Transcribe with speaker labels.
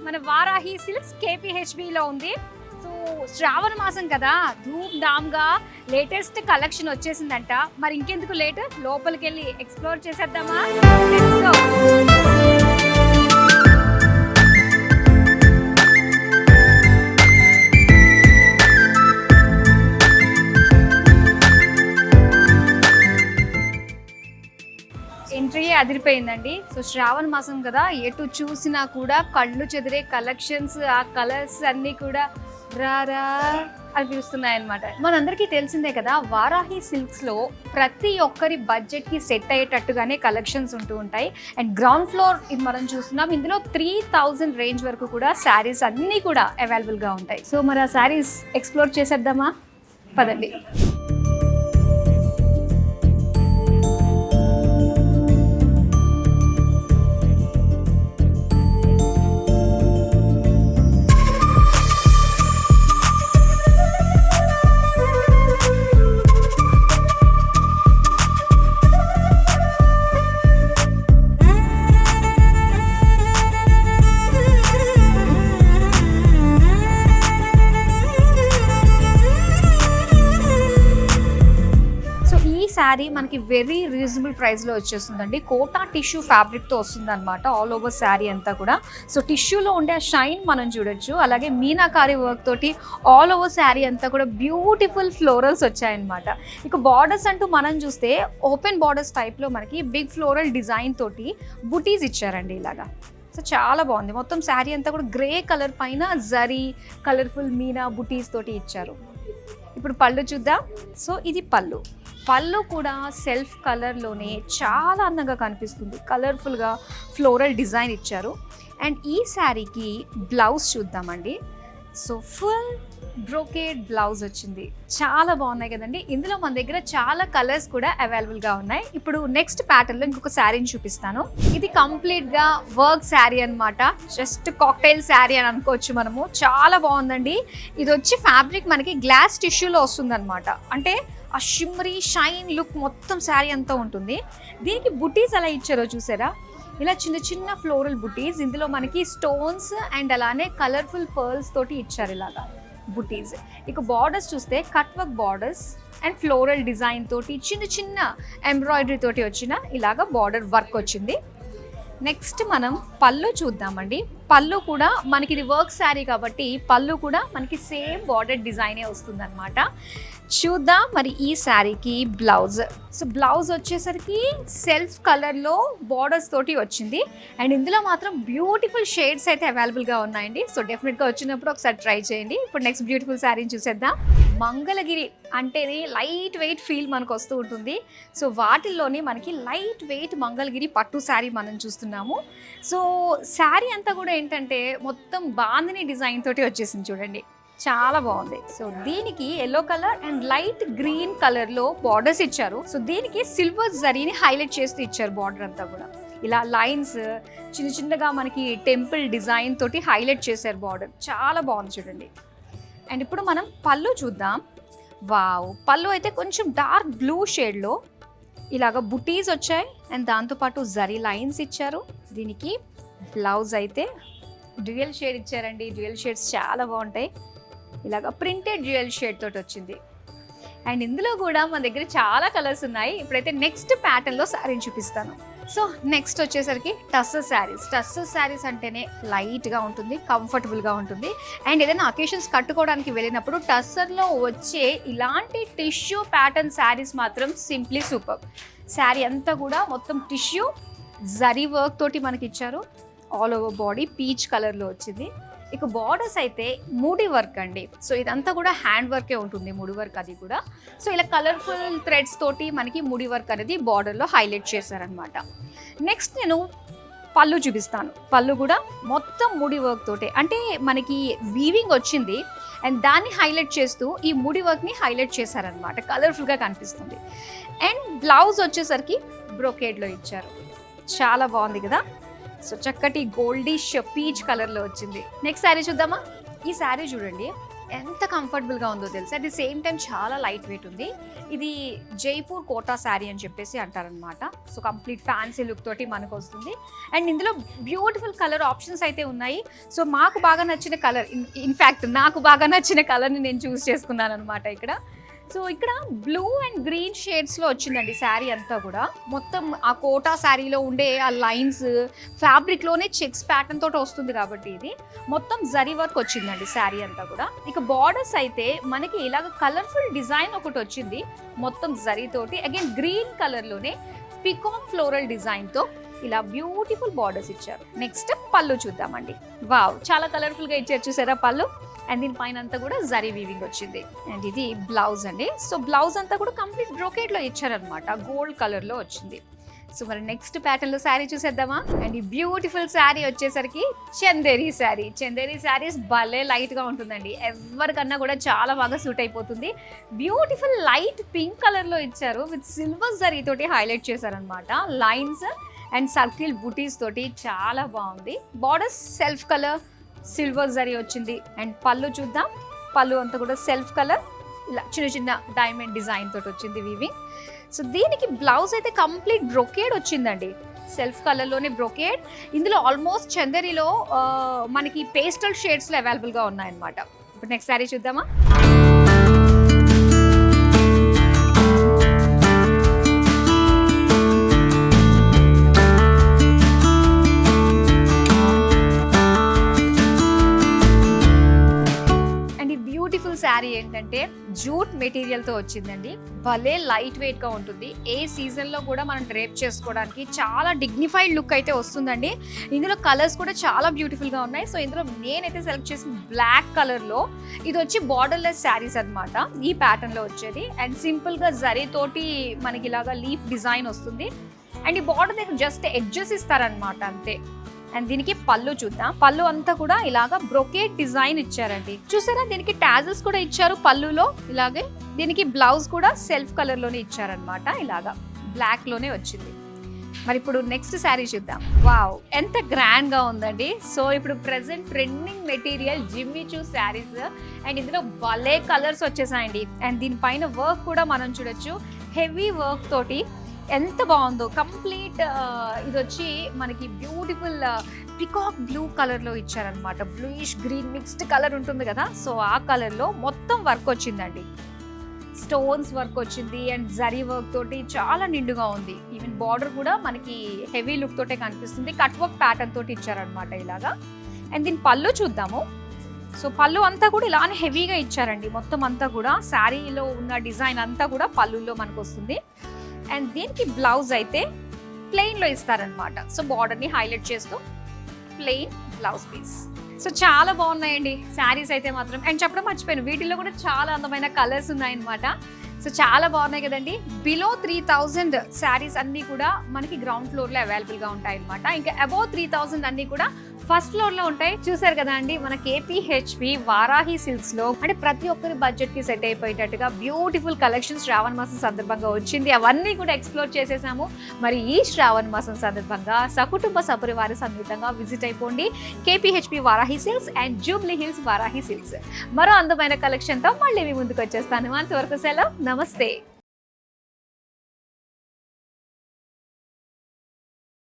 Speaker 1: మన వారాహి సిల్క్స్ కేపీహెచ్బిలో ఉంది. సో శ్రావణ మాసం కదా, ధూమ్ ధామ్గా లేటెస్ట్ కలెక్షన్ వచ్చేసిందంట. మరి ఇంకెందుకు లేట్, లోపలికి వెళ్ళి ఎక్స్ప్లోర్ చేసేద్దామా? Let's go. ఎంట్రీ అదిరిపోయిందండి. సో శ్రావణ మాసం కదా, ఎటు చూసినా కూడా కళ్ళు చెదిరే కలెక్షన్స్, ఆ కలర్స్ అన్నీ కూడా రారా అనిపిస్తున్నాయి అనమాట. మనందరికీ తెలిసిందే కదా, వారాహి సిల్క్స్లో ప్రతి ఒక్కరి బడ్జెట్కి సెట్ అయ్యేటట్టుగానే కలెక్షన్స్ ఉంటూ ఉంటాయి. అండ్ గ్రౌండ్ ఫ్లోర్ ఇది మనం చూస్తున్నాం. ఇందులో 3000 రేంజ్ వరకు కూడా శారీస్ అన్నీ కూడా అవైలబుల్గా ఉంటాయి. సో మరి ఆ శారీస్ ఎక్స్ప్లోర్ చేసేద్దామా? పదండి. శారీ మనకి వెరీ రీజనబుల్ ప్రైస్లో వచ్చేస్తుందండి. కోటా టిష్యూ ఫ్యాబ్రిక్తో వస్తుంది అనమాట ఆల్ ఓవర్ శారీ అంతా కూడా. సో టిష్యూలో ఉండే ఆ షైన్ మనం చూడొచ్చు. అలాగే మీనాకారి వర్క్ తోటి ఆల్ ఓవర్ శారీ అంతా కూడా బ్యూటిఫుల్ ఫ్లోరల్స్ వచ్చాయన్నమాట. ఇక బార్డర్స్ అంటూ మనం చూస్తే ఓపెన్ బార్డర్స్ టైప్లో మనకి బిగ్ ఫ్లోరల్ డిజైన్ తోటి బుటీస్ ఇచ్చారండి ఇలాగా. సో చాలా బాగుంది. మొత్తం శారీ అంతా కూడా గ్రే కలర్ పైన జరీ కలర్ఫుల్ మీనా బుటీస్ తోటి ఇచ్చారు. ఇప్పుడు పళ్ళు చూద్దాం. సో ఇది పళ్ళు కూడా సెల్ఫ్ కలర్లోనే చాలా అందంగా కనిపిస్తుంది. కలర్ఫుల్గా ఫ్లోరల్ డిజైన్ ఇచ్చారు. అండ్ ఈ శారీకి బ్లౌజ్ చూద్దామండి. సో ఫుల్ బ్రోకేడ్ బ్లౌజ్ వచ్చింది. చాలా బాగున్నాయి కదండి. ఇందులో మన దగ్గర చాలా కలర్స్ కూడా అవైలబుల్గా ఉన్నాయి. ఇప్పుడు నెక్స్ట్ ప్యాటర్న్లో ఇంకొక శారీని చూపిస్తాను. ఇది కంప్లీట్గా వర్క్ శారీ అనమాట. జస్ట్ కాక్టైల్ శారీ అని అనుకోవచ్చు మనము. చాలా బాగుందండి. ఇది వచ్చి ఫ్యాబ్రిక్ మనకి గ్లాస్ టిష్యూలో వస్తుంది అనమాట. అంటే ఆ షిమ్మరీ షైన్ లుక్ మొత్తం శారీ అంతా ఉంటుంది. దీనికి బుటీస్ ఎలా ఇచ్చారో చూసారా, ఇలా చిన్న చిన్న ఫ్లోరల్ బుటీస్. ఇందులో మనకి స్టోన్స్ అండ్ అలానే కలర్ఫుల్ పర్ల్స్ తోటి ఇచ్చారు ఇలాగా బుటీస్. ఇక బార్డర్స్ చూస్తే cut work borders and floral design తోటి చిన్న చిన్న ఎంబ్రాయిడరీ తోటి వచ్చిన ఇలాగా బార్డర్ వర్క్ వచ్చింది. నెక్స్ట్ మనం పళ్ళు చూద్దామండి. పళ్ళు కూడా మనకి ఇది వర్క్ శారీ కాబట్టి పళ్ళు కూడా మనకి సేమ్ బార్డర్ డిజైనే వస్తుంది అనమాట. చూద్దాం మరి ఈ శారీకి బ్లౌజ్. సో బ్లౌజ్ వచ్చేసరికి సెల్ఫ్ కలర్లో బార్డర్స్ తోటి వచ్చింది. అండ్ ఇందులో మాత్రం బ్యూటిఫుల్ షేడ్స్ అయితే అవైలబుల్గా ఉన్నాయండి. సో డెఫినెట్గా వచ్చినప్పుడు ఒకసారి ట్రై చేయండి. ఇప్పుడు నెక్స్ట్ బ్యూటిఫుల్ శారీని చూసేద్దాం. మంగళగిరి అంటేనే లైట్ వెయిట్ ఫీల్ మనకు వస్తూ ఉంటుంది. సో వాటిల్లోనే మనకి లైట్ వెయిట్ మంగళగిరి పట్టు శారీ మనం చూస్తున్నాము. సో శారీ అంతా కూడా ఏంటంటే మొత్తం బాందిని డిజైన్ తోటి వచ్చేసింది చూడండి. చాలా బాగుంది. సో దీనికి yellow colour and light green కలర్లో బార్డర్స్ ఇచ్చారు. సో దీనికి సిల్వర్ జరీని హైలైట్ చేస్తూ ఇచ్చారు. బార్డర్ అంతా కూడా ఇలా లైన్స్ చిన్న చిన్నగా మనకి టెంపుల్ డిజైన్ తోటి హైలైట్ చేశారు బార్డర్. చాలా బాగుంది చూడండి. అండ్ ఇప్పుడు మనం పళ్ళు చూద్దాం. వావ్, పళ్ళు అయితే కొంచెం డార్క్ బ్లూ షేడ్లో ఇలాగ బుటీస్ వచ్చాయి. అండ్ దాంతోపాటు జరీ లైన్స్ ఇచ్చారు. దీనికి బ్లౌజ్ అయితే డ్యూయల్ షేడ్ ఇచ్చారండి. డ్యూయల్ షేడ్స్ చాలా బాగుంటాయి. ఇలాగ ప్రింటెడ్ డ్యూయల్ షేడ్ తోటి వచ్చింది. అండ్ ఇందులో కూడా మన దగ్గర చాలా కలర్స్ ఉన్నాయి. ఇప్పుడైతే నెక్స్ట్ ప్యాటర్న్లో శారీని చూపిస్తాను. సో నెక్స్ట్ వచ్చేసరికి టస్సర్ శారీస్ అంటేనే లైట్గా ఉంటుంది, కంఫర్టబుల్గా ఉంటుంది. అండ్ ఏదైనా అకేషన్స్ కట్టుకోవడానికి వెళ్ళినప్పుడు టస్సర్లో వచ్చే ఇలాంటి టిష్యూ ప్యాటర్న్ శారీస్ మాత్రం సింప్లీ సూపర్. శారీ అంతా కూడా మొత్తం టిష్యూ జరీ వర్క్ తోటి మనకి ఇచ్చారు. ఆల్ ఓవర్ బాడీ పీచ్ కలర్లో వచ్చింది. ఇక బార్డర్స్ అయితే ముడి వర్క్ అండి. సో ఇదంతా కూడా హ్యాండ్ వర్కే ఉంటుంది, ముడి వర్క్ అది కూడా. సో ఇలా కలర్ఫుల్ థ్రెడ్స్ తోటి మనకి ముడి వర్క్ అనేది బార్డర్లో హైలైట్ చేశారనమాట. నెక్స్ట్ నేను పళ్ళు చూపిస్తాను. పళ్ళు కూడా మొత్తం ముడి వర్క్ తోటే, అంటే మనకి వీవింగ్ వచ్చింది అండ్ దాన్ని హైలైట్ చేస్తూ ఈ ముడి వర్క్ని హైలైట్ చేశారనమాట. కలర్ఫుల్గా కనిపిస్తుంది. అండ్ బ్లౌజ్ వచ్చేసరికి బ్రోకేడ్లో ఇచ్చారు. చాలా బాగుంది కదా. సో చక్కటి గోల్డిష్ పీచ్ కలర్లో వచ్చింది. నెక్స్ట్ శారీ చూద్దామా. ఈ శారీ చూడండి, ఎంత కంఫర్టబుల్గా ఉందో తెలుసు. అట్ ది సేమ్ టైం చాలా లైట్ వెయిట్ ఉంది. ఇది జైపూర్ కోటా శారీ అని చెప్పేసి అంటారనమాట. సో కంప్లీట్ ఫ్యాన్సీ లుక్ తోటి మనకు వస్తుంది. అండ్ ఇందులో బ్యూటిఫుల్ కలర్ ఆప్షన్స్ అయితే ఉన్నాయి. సో మాకు బాగా నచ్చిన కలర్, ఇన్ఫ్యాక్ట్ నాకు బాగా నచ్చిన కలర్ని నేను చూస్ చేసుకున్నాను అనమాట ఇక్కడ. సో ఇక్కడ బ్లూ అండ్ గ్రీన్ షేడ్స్లో వచ్చిందండి శారీ అంతా కూడా. మొత్తం ఆ కోటా శారీలో ఉండే ఆ లైన్స్ ఫ్యాబ్రిక్లోనే చెక్స్ ప్యాటర్న్ తోటి వస్తుంది కాబట్టి ఇది మొత్తం జరీ వర్క్ వచ్చిందండి శారీ అంతా కూడా. ఇక బార్డర్స్ అయితే మనకి ఇలాగ కలర్ఫుల్ డిజైన్ ఒకటి వచ్చింది మొత్తం జరీతోటి. అగైన్ గ్రీన్ కలర్లోనే పికాక్ ఫ్లోరల్ డిజైన్తో ఇలా బ్యూటిఫుల్ బార్డర్స్ ఇచ్చారు. నెక్స్ట్ పళ్ళు చూద్దామండి. వావ్, చాలా కలర్ఫుల్గా ఇచ్చారు చూసారా పళ్ళు. అండ్ దీని పైన అంతా కూడా జరీ వీవింగ్ వచ్చింది. అండ్ ఇది బ్లౌజ్ అండి. సో బ్లౌజ్ అంతా కూడా కంప్లీట్ బ్రోకేడ్లో ఇచ్చారనమాట, గోల్డ్ కలర్లో వచ్చింది. సో మరి నెక్స్ట్ ప్యాటర్న్లో శారీ చూసేద్దామా. అండ్ ఈ బ్యూటిఫుల్ శారీ వచ్చేసరికి చందేరి శారీ. చందేరి శారీస్ భలే లైట్గా ఉంటుందండి, ఎవరికన్నా కూడా చాలా బాగా సూట్ అయిపోతుంది. బ్యూటిఫుల్ లైట్ పింక్ కలర్లో ఇచ్చారు, విత్ సిల్వర్ జరీ తోటి హైలైట్ చేశారనమాట. లైన్స్ అండ్ సర్కిల్ బుటీస్ తోటి చాలా బాగుంది. Borders self colour silver zari వచ్చింది. అండ్ పళ్ళు చూద్దాం. పళ్ళు అంతా కూడా సెల్ఫ్ కలర్, ఇలా చిన్న చిన్న డైమండ్ డిజైన్ తోటి వచ్చింది వీవింగ్. సో దీనికి బ్లౌజ్ అయితే కంప్లీట్ బ్రొకేడ్ వచ్చిందండి, సెల్ఫ్ కలర్లోనే బ్రొకేడ్. ఇందులో ఆల్మోస్ట్ చందేరిలో మనకి పేస్టల్ షేడ్స్లో అవైలబుల్గా ఉన్నాయన్నమాట. ఇప్పుడు నెక్స్ట్ శారీ చూద్దామా. శారీ ఏంటంటే జూట్ మెటీరియల్తో వచ్చిందండి. భలే లైట్ వెయిట్గా ఉంటుంది. ఏ సీజన్లో కూడా మనం డ్రేప్ చేసుకోవడానికి చాలా డిగ్నిఫైడ్ లుక్ అయితే వస్తుందండి. ఇందులో కలర్స్ కూడా చాలా బ్యూటిఫుల్గా ఉన్నాయి. సో ఇందులో నేనైతే సెలెక్ట్ చేసిన బ్లాక్ కలర్లో, ఇది వచ్చి బార్డర్లెస్ శారీస్ అనమాట ఈ ప్యాటర్న్లో వచ్చేది. అండ్ సింపుల్గా జరీ తోటి మనకి ఇలాగా లీఫ్ డిజైన్ వస్తుంది. అండ్ ఈ బార్డర్ దగ్గర జస్ట్ ఎడ్జెస్ ఇస్తారనమాట అంతే. అండ్ దీనికి పళ్ళు చూద్దాం. పళ్ళు అంతా కూడా ఇలాగా బ్రొకేట్ డిజైన్ ఇచ్చారండి, చూసారా. దీనికి టాజెస్ కూడా ఇచ్చారు పళ్ళులో ఇలాగే. దీనికి బ్లౌజ్ కూడా సెల్ఫ్ కలర్ లోనే ఇచ్చారనమాట, ఇలాగా బ్లాక్ లోనే వచ్చింది. మరి ఇప్పుడు నెక్స్ట్ శారీ చూద్దాం. వావ్, ఎంత గ్రాండ్ గా ఉందండి. సో ఇప్పుడు present trending material Jimmy Choo saris. And ఇందులో భలే కలర్స్ వచ్చేసాయండి. అండ్ దీనిపైన వర్క్ కూడా మనం చూడొచ్చు, హెవీ వర్క్ తోటి ఎంత బాగుందో. కంప్లీట్ ఇది వచ్చి మనకి బ్యూటిఫుల్ పికాక్ బ్లూ కలర్లో ఇచ్చారనమాట. బ్లూయిష్ గ్రీన్ మిక్స్డ్ కలర్ ఉంటుంది కదా, సో ఆ కలర్లో మొత్తం వర్క్ వచ్చిందండి. స్టోన్స్ వర్క్ వచ్చింది అండ్ జరీ వర్క్ తోటి చాలా నిండుగా ఉంది. ఈవెన్ బార్డర్ కూడా మనకి హెవీ లుక్ తోటే కనిపిస్తుంది. కట్ వర్క్ ప్యాటర్న్ తోటి ఇచ్చారనమాట ఇలాగా. అండ్ దీని పళ్ళు చూద్దాము. సో పళ్ళు అంతా కూడా ఇలానే హెవీగా ఇచ్చారండి. మొత్తం అంతా కూడా శారీలో ఉన్న డిజైన్ అంతా కూడా పళ్ళుల్లో మనకు వస్తుంది. అండ్ దీనికి బ్లౌజ్ అయితే ప్లెయిన్లో ఇస్తారనమాట. సో బార్డర్ని హైలైట్ చేస్తూ ప్లెయిన్ బ్లౌజ్ పీస్. సో చాలా బాగున్నాయండి శారీస్ అయితే మాత్రం. అండ్ చెప్పడం మర్చిపోయాను, వీటిల్లో కూడా చాలా అందమైన కలర్స్ ఉన్నాయన్నమాట. సో చాలా బాగున్నాయి కదండి. బిలో 3000 శారీస్ అన్నీ కూడా మనకి గ్రౌండ్ ఫ్లోర్లో అవైలబుల్గా ఉంటాయి అనమాట. ఇంకా అబౌవ్ 3000 అన్నీ కూడా ఫస్ట్ ఫ్లోర్లో ఉంటాయి. చూసారు కదా అండి, మన కేపీహెచ్పి వారాహి సిల్క్స్లో అంటే ప్రతి ఒక్కరి బడ్జెట్కి సెట్ అయిపోయేటట్టుగా బ్యూటిఫుల్ కలెక్షన్స్ శ్రావణ మాసం సందర్భంగా వచ్చింది. అవన్నీ కూడా ఎక్స్ప్లోర్ చేసేసాము. మరి ఈ శ్రావణ మాసం సందర్భంగా సకుటుంబ సపరివార సమేతంగా విజిట్ అయిపోండి కేపీహెచ్పి వారాహి సిల్క్స్ అండ్ జూబ్లీ హిల్స్ వారాహి సిల్క్స్. మరో అందమైన కలెక్షన్తో మళ్ళీ మీ ముందుకు వచ్చేస్తాను. అంతవరకు సెలవు, నమస్తే.